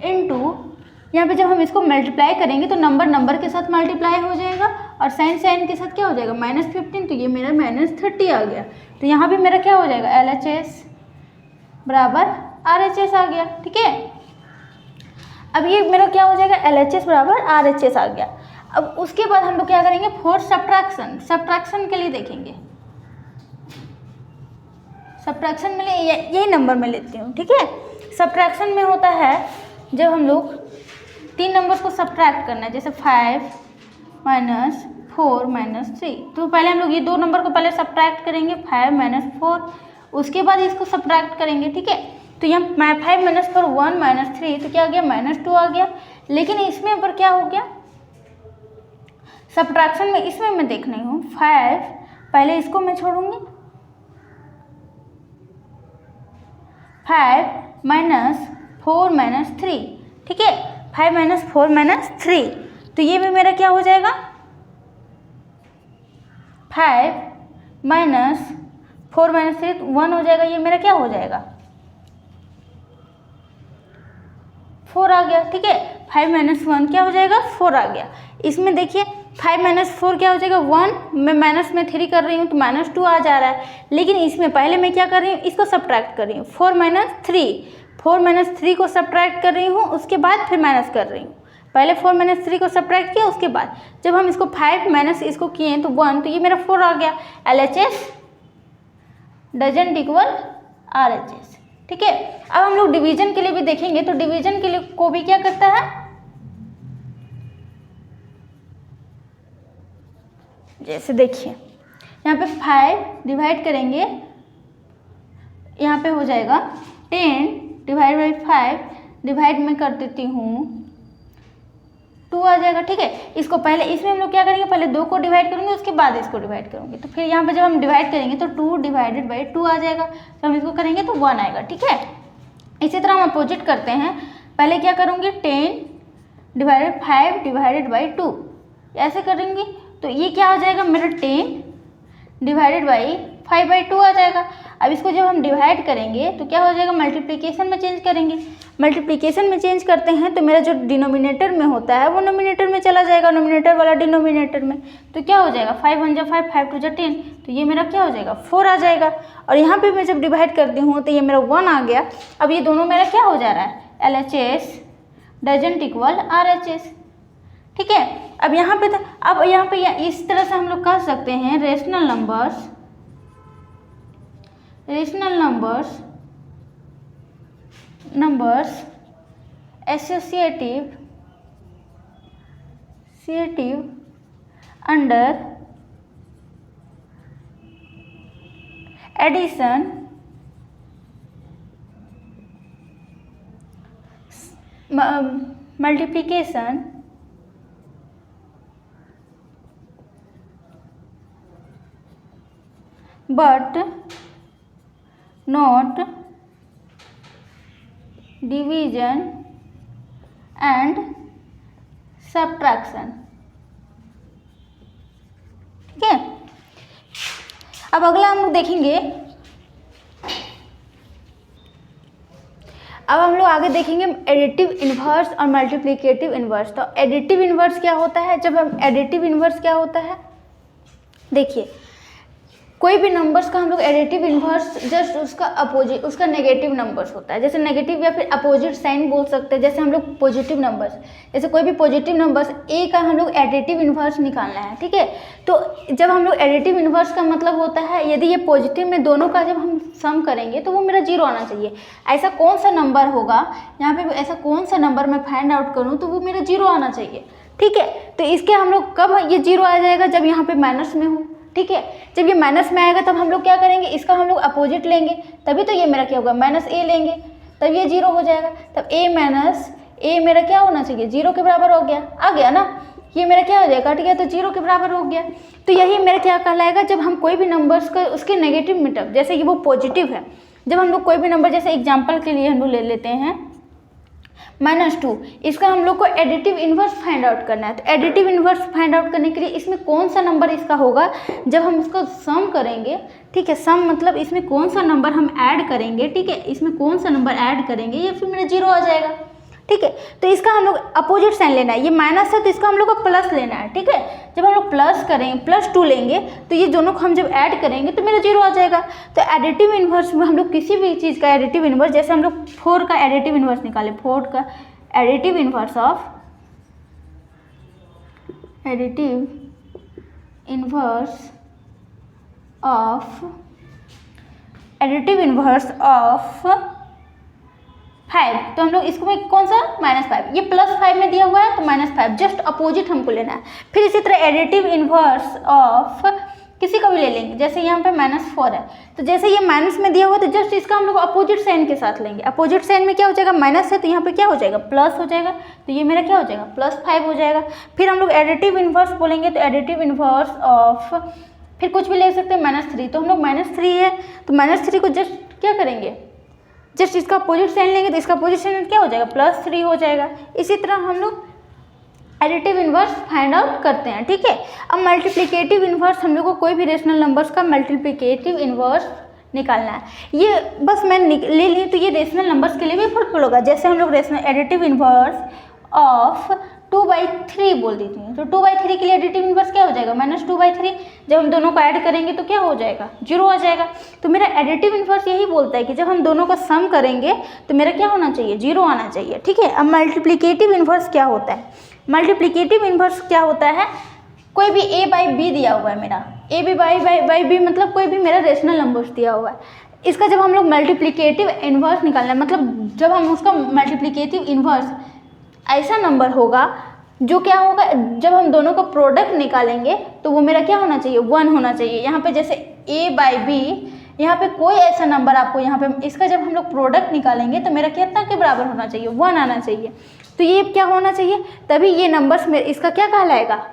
× यहाँ पे जब हम इसको मल्टीप्लाई करेंगे तो नंबर के साथ मल्टीप्लाई हो जाएगा और साइन के साथ क्या हो जाएगा, -15, तो ये मेरा -30 आ गया। तो यहाँ भी मेरा क्या हो जाएगा, LHS बराबर RHS आ गया। ठीक है, अब ये मेरा क्या हो जाएगा, LHS बराबर RHS आ गया। अब उसके बाद हम लोग क्या करेंगे, फॉर सब्ट्रैक्शन के लिए देखेंगे। सब्ट्रैक्शन में यही नंबर मैं लेती हूँ। ठीक है, सब्ट्रैक्शन में होता है जब हम लोग 3 नंबर को सब्ट्रैक्ट करना है, जैसे 5 - 4 - 3, तो पहले हम लोग ये 2 नंबर को पहले सब्ट्रैक्ट करेंगे, 5 - 4, उसके बाद इसको सब्ट्रैक्ट करेंगे। ठीक है, तो यहाँ 5 - 4 1 - 3 तो क्या आ गया, -2 आ गया। लेकिन इसमें पर क्या हो गया, सब्ट्रैक्शन में इसमें मैं देख रही हूँ 5, पहले इसको मैं छोड़ूंगी, 5 - 4 - 3। ठीक है, 5 - 4 - 3 तो ये भी मेरा क्या हो जाएगा, 5 - 4 - 3 1 हो जाएगा, ये मेरा क्या हो जाएगा, 4 आ गया। ठीक है, 5 - 1 क्या हो जाएगा, 4 आ गया। इसमें देखिए 5 - 4 क्या हो जाएगा, 1, मैं माइनस में 3 कर रही हूँ तो -2 आ जा रहा है। लेकिन इसमें पहले मैं क्या कर रही हूँ, इसको सब्ट्रैक्ट कर रही हूँ, 4 - 3 को सब्ट्रैक्ट कर रही हूँ, उसके बाद फिर माइनस कर रही हूँ। पहले 4 - 3 को सब्ट्रैक्ट किया, उसके बाद जब हम इसको 5 माइनस इसको किए तो 1, तो ये मेरा 4 आ गया। LHS doesn't equal RHS। ठीक है, अब हम लोग डिवीजन के लिए भी देखेंगे, तो डिवीजन के लिए को भी क्या करता है, जैसे देखिए यहाँ पे 5 डिवाइड करेंगे, यहाँ पे हो जाएगा 10 / 5 डिवाइड में कर देती हूँ 2 आ जाएगा। ठीक है, इसको पहले इसमें हम लोग क्या करेंगे, पहले 2 को डिवाइड करेंगे, उसके बाद इसको डिवाइड करूँगी, तो फिर यहाँ पे जब हम डिवाइड करेंगे तो 2 / 2 आ जाएगा, तो हम इसको करेंगे तो 1 आएगा। ठीक है, इसी तरह हम अपोजिट करते हैं, पहले क्या करूँगी, 10 / 5 डिवाइडेड बाई 2 ऐसे करेंगे, तो ये क्या आ जाएगा मेरा 10 डिवाइडेड बाई 5/2 आ जाएगा। अब इसको जब हम डिवाइड करेंगे तो क्या हो जाएगा, मल्टीप्लिकेशन में चेंज करेंगे। मल्टीप्लिकेशन में चेंज करते हैं तो मेरा जो डिनोमिनेटर में होता है वो नोमिनेटर में चला जाएगा, नोमिनेटर वाला डिनोमिनेटर में, तो क्या हो जाएगा 5 1 × 5 5 2 × 10, तो ये मेरा क्या हो जाएगा 4 आ जाएगा। और यहाँ पे मैं जब डिवाइड करती हूँ तो ये मेरा 1 आ गया। अब ये दोनों मेरा क्या हो जा रहा है, LHS डजंट इक्वल RHS। ठीक है, अब यहाँ पे इस तरह से हम लोग कह सकते हैं, rational numbers associative under addition multiplication but not division and subtraction। ठीक है, अब अगला हम लोग देखेंगे, अब हम लोग आगे देखेंगे एडिटिव इन्वर्स और मल्टीप्लिकेटिव इन्वर्स। तो एडिटिव इन्वर्स क्या होता है, जब हम एडिटिव इन्वर्स क्या होता है, देखिए कोई भी नंबर्स का हम लोग एडिटिव इन्वर्स जस्ट उसका अपोजिट, उसका नेगेटिव नंबर्स होता है, जैसे नेगेटिव या फिर अपोजिट साइन बोल सकते हैं। जैसे हम लोग पॉजिटिव नंबर्स, जैसे कोई भी पॉजिटिव नंबर्स ए का हम लोग एडिटिव इन्वर्स निकालना है, ठीक है। तो जब हम लोग एडिटिव इन्वर्स का मतलब होता है यदि ये पॉजिटिव में दोनों का जब हम सम करेंगे तो वो मेरा जीरो आना चाहिए। ऐसा कौन सा नंबर होगा यहाँ पे, ऐसा कौन सा नंबर मैं फाइंड आउट करूँ तो वो मेरा जीरो आना चाहिए, ठीक है। तो इसके हम लोग कब ये जीरो आ जाएगा, जब यहाँ पे माइनस में हो, ठीक है। जब ये माइनस में आएगा तब हम लोग क्या करेंगे, इसका हम लोग अपोजिट लेंगे, तभी तो ये मेरा क्या होगा, माइनस ए लेंगे, तब ये जीरो हो जाएगा। तब ए माइनस ए मेरा क्या होना चाहिए, जीरो के बराबर हो गया, आ गया ना, ये मेरा क्या हो जाएगा, कट गया तो जीरो के बराबर हो गया। तो यही मेरा क्या कहलाएगा, जब हम कोई भी नंबर्स का उसके नेगेटिव में टर्म, जैसे कि वो पॉजिटिव है, जब हम लोग कोई भी नंबर, जैसे एग्जाम्पल के लिए हम लोग ले लेते हैं -2, इसका हम लोग को एडिटिव इन्वर्स फाइंड आउट करना है। तो एडिटिव इन्वर्स फाइंड आउट करने के लिए इसमें कौन सा नंबर इसका होगा, जब हम उसको सम करेंगे, ठीक है, सम मतलब इसमें कौन सा नंबर हम ऐड करेंगे, ठीक है, इसमें कौन सा नंबर ऐड करेंगे ये फिर मेरा जीरो आ जाएगा, ठीक है। तो इसका हम लोग अपोजिट साइन लेना है, ये माइनस है तो इसका हम लोग को प्लस लेना है, ठीक है। जब हम लोग प्लस करेंगे, +2 लेंगे तो ये दोनों को हम जब ऐड करेंगे तो मेरा जीरो आ जाएगा। तो एडिटिव इन्वर्स में हम लोग किसी भी चीज़ का एडिटिव इन्वर्स, जैसे हम लोग 4 का एडिटिव इन्वर्स निकाले, 4 का एडिटिव इन्वर्स ऑफ फाइव, तो हम लोग इसको में कौन सा -5, ये +5 में दिया हुआ है तो -5, जस्ट अपोजिट हमको लेना है। फिर इसी तरह एडिटिव इन्वर्स ऑफ किसी का भी ले लेंगे, जैसे यहाँ पे -4 है, तो जैसे ये माइनस में दिया हुआ है तो जस्ट इसका हम लोग अपोजिट साइन के साथ लेंगे। अपोजिट साइन में क्या हो जाएगा, माइनस है तो यहाँ पे क्या हो जाएगा, प्लस हो जाएगा, तो ये मेरा क्या हो जाएगा, +5 हो जाएगा। फिर हम लोग एडिटिव इन्वर्स बोलेंगे तो एडिटिव इन्वर्स ऑफ, फिर कुछ भी ले सकते हैं, -3, तो हम लोग -3 है तो -3 को जस्ट क्या करेंगे, जस्ट इसका अपोजिट साइन लेंगे तो इसका अपोजिट साइन क्या हो जाएगा, +3 हो जाएगा। इसी तरह हम लोग एडिटिव इन्वर्स फाइंड आउट करते हैं, ठीक है। अब मल्टीप्लिकेटिव इन्वर्स, हम लोग को कोई भी रेशनल नंबर्स का मल्टीप्लिकेटिव इन्वर्स निकालना है। ये बस मैं ले ली तो ये रेशनल नंबर्स के लिए भी फुलफिल होगा। जैसे हम लोग रेशनल एडिटिव इन्वर्स ऑफ 2/3 बोल देती हैं, तो 2/3 के लिए एडिटिव इन्वर्स क्या हो जाएगा, -2/3। जब हम दोनों को ऐड करेंगे तो क्या हो जाएगा, जीरो आ जाएगा। तो मेरा एडिटिव इन्वर्स यही बोलता है कि जब हम दोनों का सम करेंगे तो मेरा क्या होना चाहिए, जीरो आना चाहिए, ठीक है। अब मल्टीप्लिकेटिव इन्वर्स क्या होता है, मल्टीप्लिकेटिव इन्वर्स क्या होता है, कोई भी a/b दिया हुआ है मेरा, a/b मतलब कोई भी मेरा रेशनल नंबर्स दिया हुआ है, इसका जब हम लोग मल्टीप्लिकेटिव इन्वर्स निकालना है, मतलब जब हम उसका मल्टीप्लिकेटिव इन्वर्स ऐसा नंबर होगा जो क्या होगा, जब हम दोनों का प्रोडक्ट निकालेंगे तो वो मेरा क्या होना चाहिए, 1 होना चाहिए। यहाँ पे जैसे a/b, यहाँ पे कोई ऐसा नंबर आपको यहाँ पे, इसका जब हम लोग प्रोडक्ट निकालेंगे तो मेरा कितना के बराबर होना चाहिए, 1 आना चाहिए। तो ये क्या होना चाहिए, तभी ये नंबर्स में इसका क्या कहलाएगा,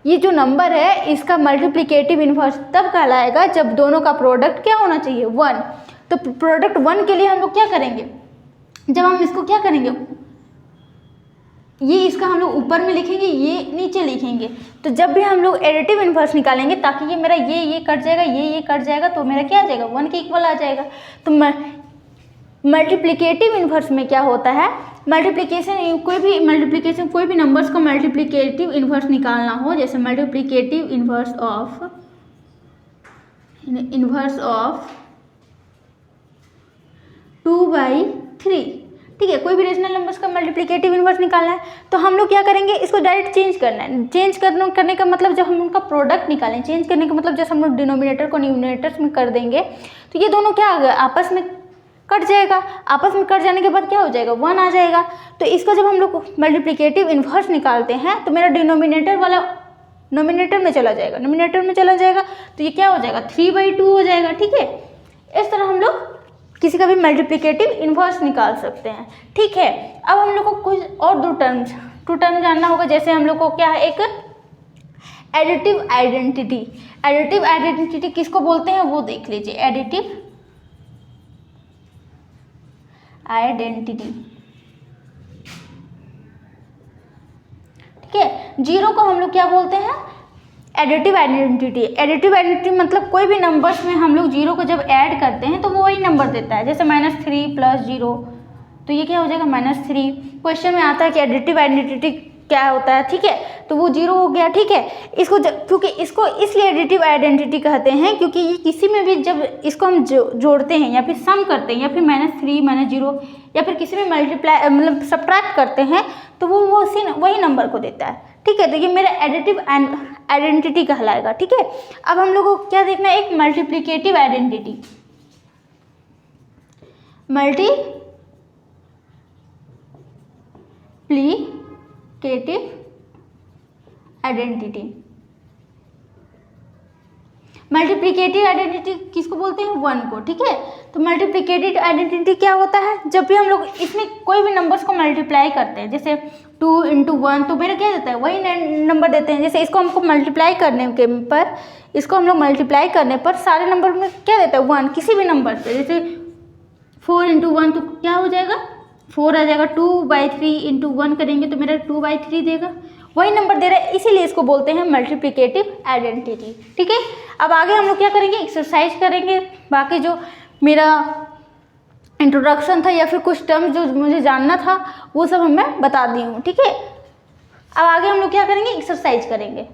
ये जो नंबर है इसका मल्टीप्लिकेटिव इन्वर्स तब कहलाएगा जब दोनों का प्रोडक्ट क्या होना चाहिए, 1। तो प्रोडक्ट 1 के लिए हम लोग क्या करेंगे, जब हम इसको क्या करेंगे, ये इसका हम लोग ऊपर में लिखेंगे, ये नीचे लिखेंगे। तो जब भी हम लोग एडिटिव इन्वर्स निकालेंगे ताकि ये मेरा ये कट जाएगा, ये कट जाएगा, तो मेरा क्या आ जाएगा, 1 के इक्वल आ जाएगा। तो मल्टीप्लिकेटिव इन्वर्स में क्या होता है, कोई भी नंबर्स का मल्टीप्लिकेटिव इन्वर्स निकालना हो, जैसे मल्टीप्लिकेटिव इन्वर्स ऑफ 2/3, ठीक है। कोई भी रेशनल नंबर्स का मल्टीप्लिकेटिव इन्वर्स निकालना है तो हम लोग क्या करेंगे, इसको डायरेक्ट चेंज करना है। चेंज करने का मतलब जब हम उनका प्रोडक्ट निकालें, चेंज करने का मतलब जैसे हम लोग डिनोमिनेटर को न्यूमिनेटर्स में कर देंगे तो ये दोनों क्या होगा, आपस में कट जाएगा। आपस में कट जाने के बाद क्या हो जाएगा, 1 आ जाएगा। तो इसका जब हम लोग मल्टीप्लिकेटिव इन्वर्स निकालते हैं तो मेरा डिनोमिनेटर वाला नोमिनेटर में चला जाएगा, तो ये क्या हो जाएगा, 3/2 हो जाएगा, ठीक है। इस तरह हम लोग किसी का भी मल्टीप्लिकेटिव इन्वर्स निकाल सकते हैं, ठीक है। अब हम लोग को कुछ और टू टर्म जानना होगा, जैसे हम लोग को क्या है, एक एडिटिव आइडेंटिटी किसको बोलते हैं वो देख लीजिए, एडिटिव आइडेंटिटी, ठीक है। जीरो को हम लोग क्या बोलते हैं, एडिटिव आइडेंटिटी मतलब कोई भी नंबर्स में हम लोग जीरो को जब ऐड करते हैं तो वो वही नंबर देता है। जैसे -3 + 0, तो ये क्या हो जाएगा, -3। क्वेश्चन में आता है कि एडिटिव आइडेंटिटी क्या होता है, ठीक है। तो वो 0 हो गया, ठीक है। इसको क्योंकि इसको इसलिए एडिटिव आइडेंटिटी कहते हैं क्योंकि ये किसी में भी जब इसको हम जोड़ते हैं या फिर सम करते हैं या फिर -3 -0 या फिर किसी में मल्टीप्लाई मतलब सब्ट्रैक्ट करते हैं तो वो वही नंबर को देता है, ठीक है। तो ये मेरा एडिटिव आइडेंटिटी कहलाएगा, ठीक है। अब हम लोग को क्या देखना है, एक multiplicative identity, multiplicative identity. Multiplicative identity किसको बोलते हैं, 1 को, ठीक है। तो मल्टीप्लिकेटिव आइडेंटिटी क्या होता है, जब भी हम लोग इसमें कोई भी नंबर्स को मल्टीप्लाई करते हैं, जैसे 2 × 1 तो मेरा क्या देता है, वही नंबर देते हैं। जैसे इसको हमको मल्टीप्लाई करने के पर, इसको हम लोग मल्टीप्लाई करने पर सारे नंबर में क्या देता है, 1, किसी भी नंबर से। जैसे 4 × 1 तो क्या हो जाएगा, 4 आ जाएगा। 2/3 × 1 करेंगे तो मेरा 2/3 देगा, वही नंबर दे रहा है, इसीलिए इसको बोलते हैं मल्टीप्लिकेटिव आइडेंटिटी, ठीक है। अब आगे हम लोग क्या करेंगे, एक्सरसाइज करेंगे। बाकी जो मेरा इंट्रोडक्शन था या फिर कुछ टर्म्स जो मुझे जानना था वो सब मैं बता दी हूँ, ठीक है। अब आगे हम लोग क्या करेंगे, एक्सरसाइज करेंगे।